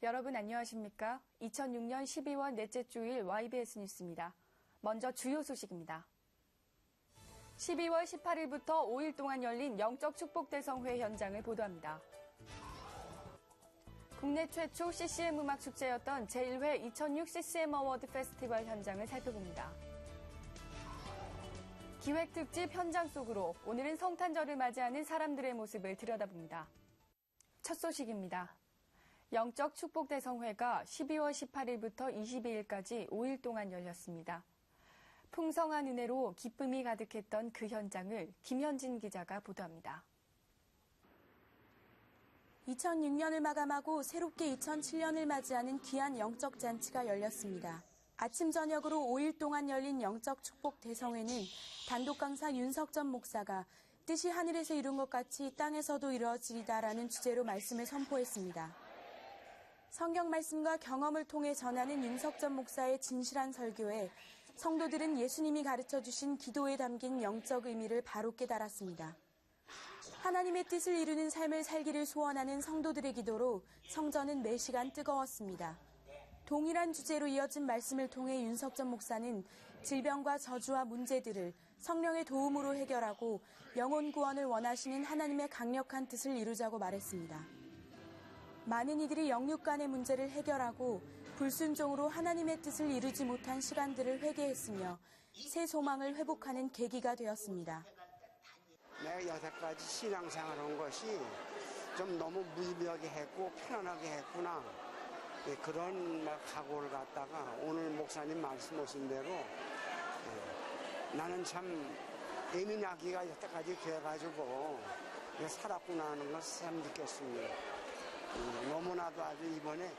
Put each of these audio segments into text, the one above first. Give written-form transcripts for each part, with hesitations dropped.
여러분 안녕하십니까? 2006년 12월 넷째 주일 YBS 뉴스입니다. 먼저 주요 소식입니다. 12월 18일부터 5일 동안 열린 영적 축복 대성회 현장을 보도합니다. 국내 최초 CCM 음악 축제였던 제1회 2006 CCM 어워드 페스티벌 현장을 살펴봅니다. 기획 특집 현장 속으로 오늘은 성탄절을 맞이하는 사람들의 모습을 들여다봅니다. 첫 소식입니다. 영적 축복 대성회가 12월 18일부터 22일까지 5일 동안 열렸습니다. 풍성한 은혜로 기쁨이 가득했던 그 현장을 김현진 기자가 보도합니다. 2006년을 마감하고 새롭게 2007년을 맞이하는 귀한 영적 잔치가 열렸습니다. 아침 저녁으로 5일 동안 열린 영적 축복 대성회는 단독 강사 윤석전 목사가 뜻이 하늘에서 이룬 것 같이 땅에서도 이루어지리다라는 주제로 말씀을 선포했습니다. 성경 말씀과 경험을 통해 전하는 윤석전 목사의 진실한 설교에 성도들은 예수님이 가르쳐 주신 기도에 담긴 영적 의미를 바로 깨달았습니다. 하나님의 뜻을 이루는 삶을 살기를 소원하는 성도들의 기도로 성전은 매 시간 뜨거웠습니다. 동일한 주제로 이어진 말씀을 통해 윤석전 목사는 질병과 저주와 문제들을 성령의 도움으로 해결하고 영혼 구원을 원하시는 하나님의 강력한 뜻을 이루자고 말했습니다. 많은 이들이 영육 간의 문제를 해결하고 불순종으로 하나님의 뜻을 이루지 못한 시간들을 회개했으며 새 소망을 회복하는 계기가 되었습니다. 내가 여태까지 신앙생활 한 것이 좀 너무 무의미하게 했고 편안하게 했구나. 그런 각오를 갖다가 오늘 목사님 말씀하신 대로 나는 참 예민하기가 여태까지 돼가지고 살았구나 하는 걸 참 느꼈습니다. 너무나도 아주 이번에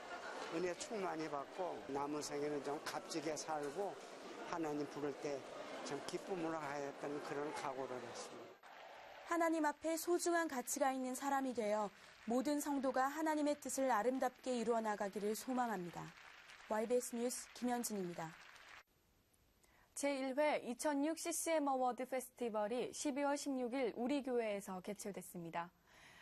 은혜 충만히 받고 남은 생에는 좀 값지게 살고 하나님 부를 때 좀 기쁨으로 하였던 그런 각오를 했습니다. 하나님 앞에 소중한 가치가 있는 사람이 되어 모든 성도가 하나님의 뜻을 아름답게 이루어 나가기를 소망합니다. YBS 뉴스 김현진입니다. 제1회 2006 CCM 어워드 페스티벌이 12월 16일 우리 교회에서 개최됐습니다.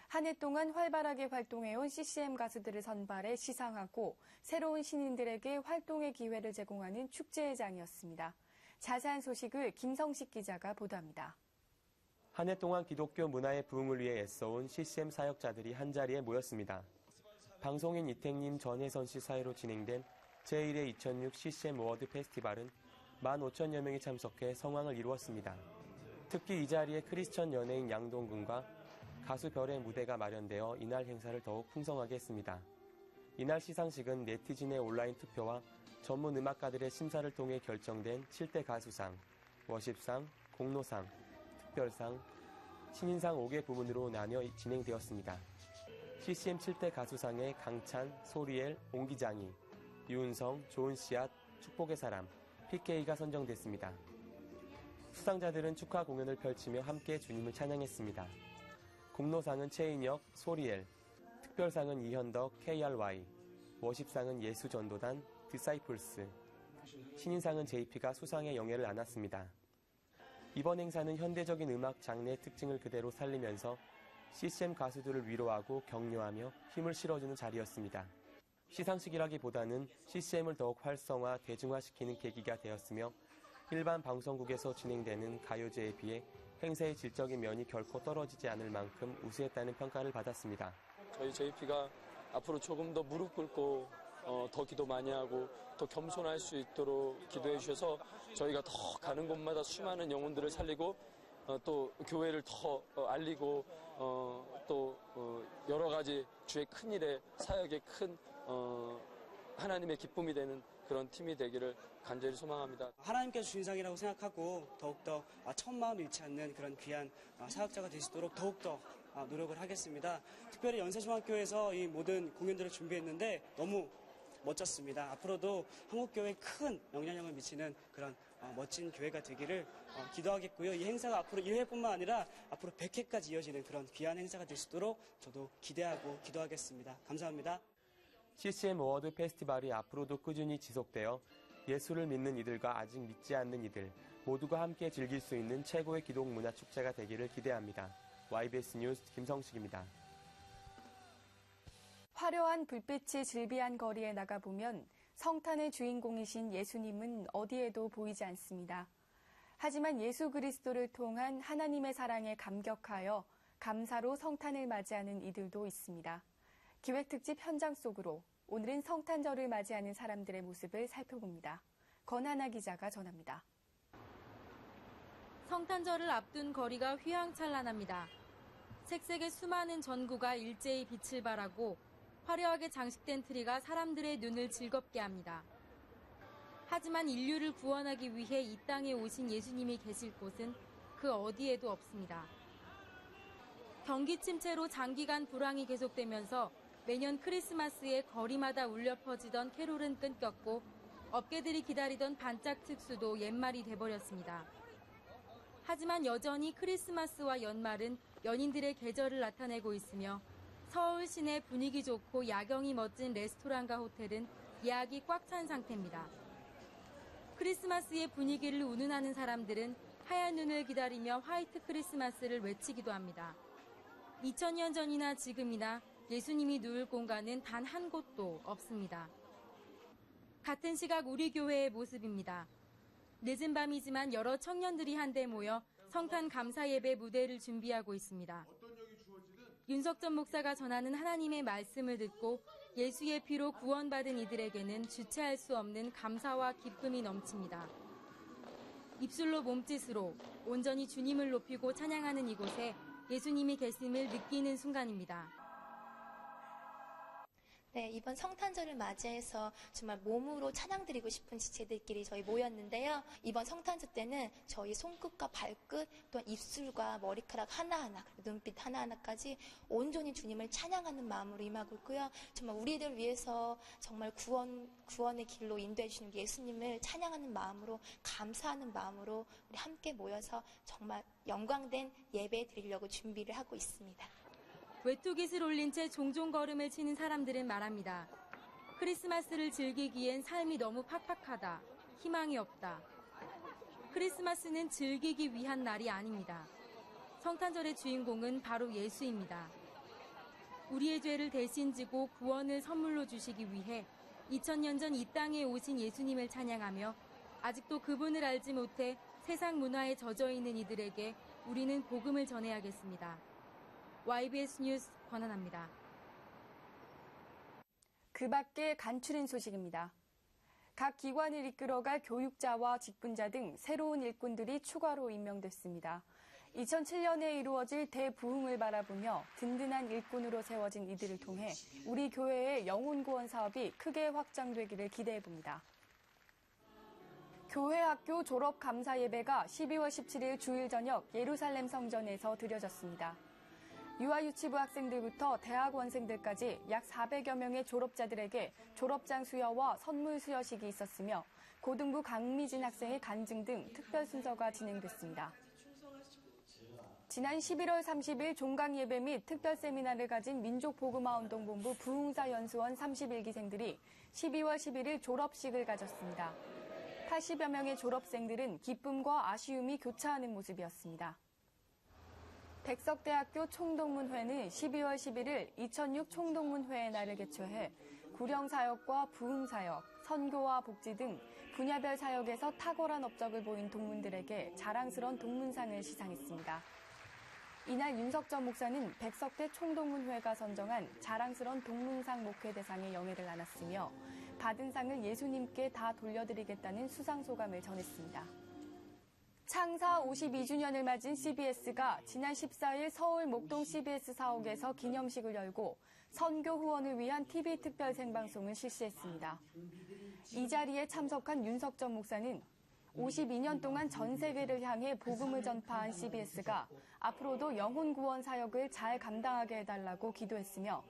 한 해 동안 활발하게 활동해온 CCM 가수들을 선발해 시상하고 새로운 신인들에게 활동의 기회를 제공하는 축제의 장이었습니다. 자세한 소식을 김성식 기자가 보도합니다. 한 해 동안 기독교 문화의 부흥을 위해 애써온 CCM 사역자들이 한자리에 모였습니다. 방송인 이택님 전혜선 씨 사회로 진행된 제1회 2006 CCM 어워드 페스티벌은 15,000여 명이 참석해 성황을 이루었습니다. 특히 이 자리에 크리스천 연예인 양동근과 가수 별의 무대가 마련되어 이날 행사를 더욱 풍성하게 했습니다. 이날 시상식은 네티즌의 온라인 투표와 전문 음악가들의 심사를 통해 결정된 7대 가수상, 워십상, 공로상, 특별상, 신인상 5개 부문으로 나뉘어 진행되었습니다. CCM 7대 가수상에 강찬, 소리엘, 옹기장이, 유은성, 조은씨앗, 축복의 사람, PK가 선정됐습니다. 수상자들은 축하 공연을 펼치며 함께 주님을 찬양했습니다. 공로상은 최인혁, 소리엘, 특별상은 이현덕, KRY, 워십상은 예수전도단, 디사이플스, 신인상은 JP가 수상의 영예를 안았습니다. 이번 행사는 현대적인 음악 장르의 특징을 그대로 살리면서 CCM 가수들을 위로하고 격려하며 힘을 실어주는 자리였습니다. 시상식이라기보다는 CCM을 더욱 활성화, 대중화시키는 계기가 되었으며 일반 방송국에서 진행되는 가요제에 비해 행사의 질적인 면이 결코 떨어지지 않을 만큼 우수했다는 평가를 받았습니다. 저희 JP가 앞으로 조금 더 무릎 꿇고 더 기도 많이 하고 더 겸손할 수 있도록 기도해 주셔서 저희가 더 가는 곳마다 수많은 영혼들을 살리고 또 교회를 더 알리고 또 여러 가지 주의 큰 일에 사역에 큰 하나님의 기쁨이 되는 그런 팀이 되기를 간절히 소망합니다. 하나님께서 주신 상이라고 생각하고 더욱더 첫 마음 잃지 않는 그런 귀한 사역자가 될 수 있도록 더욱더 노력을 하겠습니다. 특별히 연세중학교에서 이 모든 공연들을 준비했는데 너무 멋졌습니다. 앞으로도 한국교회에 큰 영향력을 미치는 그런 멋진 교회가 되기를 기도하겠고요. 이 행사가 앞으로 1회뿐만 아니라 앞으로 100회까지 이어지는 그런 귀한 행사가 될 수 있도록 저도 기대하고 기도하겠습니다. 감사합니다. CCM 어워드 페스티벌이 앞으로도 꾸준히 지속되어 예수를 믿는 이들과 아직 믿지 않는 이들 모두가 함께 즐길 수 있는 최고의 기독 문화 축제가 되기를 기대합니다. YBS 뉴스 김성식입니다. 화려한 불빛이 즐비한 거리에 나가보면 성탄의 주인공이신 예수님은 어디에도 보이지 않습니다. 하지만 예수 그리스도를 통한 하나님의 사랑에 감격하여 감사로 성탄을 맞이하는 이들도 있습니다. 기획특집 현장 속으로 오늘은 성탄절을 맞이하는 사람들의 모습을 살펴봅니다. 권하나 기자가 전합니다. 성탄절을 앞둔 거리가 휘황찬란합니다. 색색의 수많은 전구가 일제히 빛을 발하고 화려하게 장식된 트리가 사람들의 눈을 즐겁게 합니다. 하지만 인류를 구원하기 위해 이 땅에 오신 예수님이 계실 곳은 그 어디에도 없습니다. 경기 침체로 장기간 불황이 계속되면서 매년 크리스마스에 거리마다 울려 퍼지던 캐롤은 끊겼고 업계들이 기다리던 반짝 특수도 옛말이 돼버렸습니다. 하지만 여전히 크리스마스와 연말은 연인들의 계절을 나타내고 있으며 서울 시내 분위기 좋고 야경이 멋진 레스토랑과 호텔은 예약이 꽉 찬 상태입니다. 크리스마스의 분위기를 운운하는 사람들은 하얀 눈을 기다리며 화이트 크리스마스를 외치기도 합니다. 2000년 전이나 지금이나 예수님이 누울 공간은 단 한 곳도 없습니다. 같은 시각 우리 교회의 모습입니다. 늦은 밤이지만 여러 청년들이 한데 모여 성탄 감사 예배 무대를 준비하고 있습니다. 윤석전 목사가 전하는 하나님의 말씀을 듣고 예수의 피로 구원받은 이들에게는 주체할 수 없는 감사와 기쁨이 넘칩니다. 입술로 몸짓으로 온전히 주님을 높이고 찬양하는 이곳에 예수님이 계심을 느끼는 순간입니다. 네, 이번 성탄절을 맞이해서 정말 몸으로 찬양드리고 싶은 지체들끼리 저희 모였는데요. 이번 성탄절 때는 저희 손끝과 발끝, 또한 입술과 머리카락 하나하나, 눈빛 하나하나까지 온전히 주님을 찬양하는 마음으로 임하고 있고요. 정말 우리들 위해서 정말 구원의 길로 인도해 주시는 예수님을 찬양하는 마음으로, 감사하는 마음으로 우리 함께 모여서 정말 영광된 예배 드리려고 준비를 하고 있습니다. 외투깃을 올린 채 종종 걸음을 치는 사람들은 말합니다. 크리스마스를 즐기기엔 삶이 너무 팍팍하다. 희망이 없다. 크리스마스는 즐기기 위한 날이 아닙니다. 성탄절의 주인공은 바로 예수입니다. 우리의 죄를 대신 지고 구원을 선물로 주시기 위해 2000년 전 이 땅에 오신 예수님을 찬양하며 아직도 그분을 알지 못해 세상 문화에 젖어 있는 이들에게 우리는 복음을 전해야겠습니다. YBS 뉴스 권한아입니다. 그 밖에 간추린 소식입니다. 각 기관을 이끌어갈 교육자와 직분자 등 새로운 일꾼들이 추가로 임명됐습니다. 2007년에 이루어질 대부흥을 바라보며 든든한 일꾼으로 세워진 이들을 통해 우리 교회의 영혼구원 사업이 크게 확장되기를 기대해봅니다. 교회 학교 졸업 감사 예배가 12월 17일 주일 저녁 예루살렘 성전에서 드려졌습니다. 유아유치부 학생들부터 대학원생들까지 약 400여 명의 졸업자들에게 졸업장 수여와 선물 수여식이 있었으며 고등부 강미진 학생의 간증 등 특별 순서가 진행됐습니다. 지난 11월 30일 종강예배 및 특별 세미나를 가진 민족복음화운동본부 부흥사연수원 31기생들이 12월 11일 졸업식을 가졌습니다. 80여 명의 졸업생들은 기쁨과 아쉬움이 교차하는 모습이었습니다. 백석대학교 총동문회는 12월 11일 2006 총동문회의 날을 개최해 구령사역과 부흥사역, 선교와 복지 등 분야별 사역에서 탁월한 업적을 보인 동문들에게 자랑스러운 동문상을 시상했습니다. 이날 윤석전 목사는 백석대 총동문회가 선정한 자랑스러운 동문상 목회 대상의 영예를 나눴으며 받은 상을 예수님께 다 돌려드리겠다는 수상소감을 전했습니다. 창사 52주년을 맞은 CBS가 지난 14일 서울 목동 CBS 사옥에서 기념식을 열고 선교 후원을 위한 TV 특별 생방송을 실시했습니다. 이 자리에 참석한 윤석전 목사는 52년 동안 전 세계를 향해 복음을 전파한 CBS가 앞으로도 영혼 구원 사역을 잘 감당하게 해달라고 기도했으며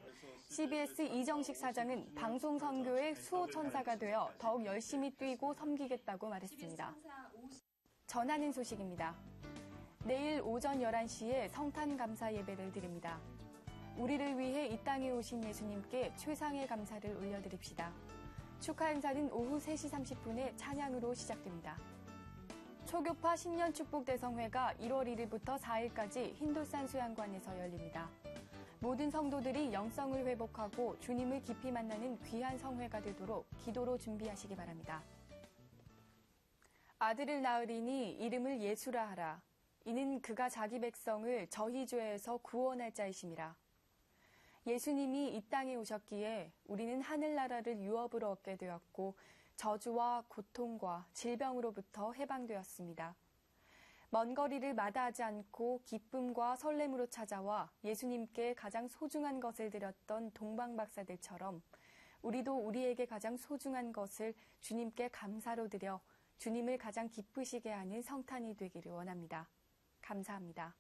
CBS 이정식 사장은 방송 선교의 수호천사가 되어 더욱 열심히 뛰고 섬기겠다고 말했습니다. 전하는 소식입니다. 내일 오전 11시에 성탄 감사 예배를 드립니다. 우리를 위해 이 땅에 오신 예수님께 최상의 감사를 올려드립시다. 축하 행사는 오후 3시 30분에 찬양으로 시작됩니다. 초교파 신년 축복 대성회가 1월 1일부터 4일까지 흰돌산 수양관에서 열립니다. 모든 성도들이 영성을 회복하고 주님을 깊이 만나는 귀한 성회가 되도록 기도로 준비하시기 바랍니다. 아들을 낳으리니 이름을 예수라 하라. 이는 그가 자기 백성을 저희죄에서 구원할 자이심이라. 예수님이 이 땅에 오셨기에 우리는 하늘나라를 유업으로 얻게 되었고 저주와 고통과 질병으로부터 해방되었습니다. 먼 거리를 마다하지 않고 기쁨과 설렘으로 찾아와 예수님께 가장 소중한 것을 드렸던 동방박사들처럼 우리도 우리에게 가장 소중한 것을 주님께 감사로 드려 주님을 가장 기쁘시게 하는 성탄이 되기를 원합니다. 감사합니다.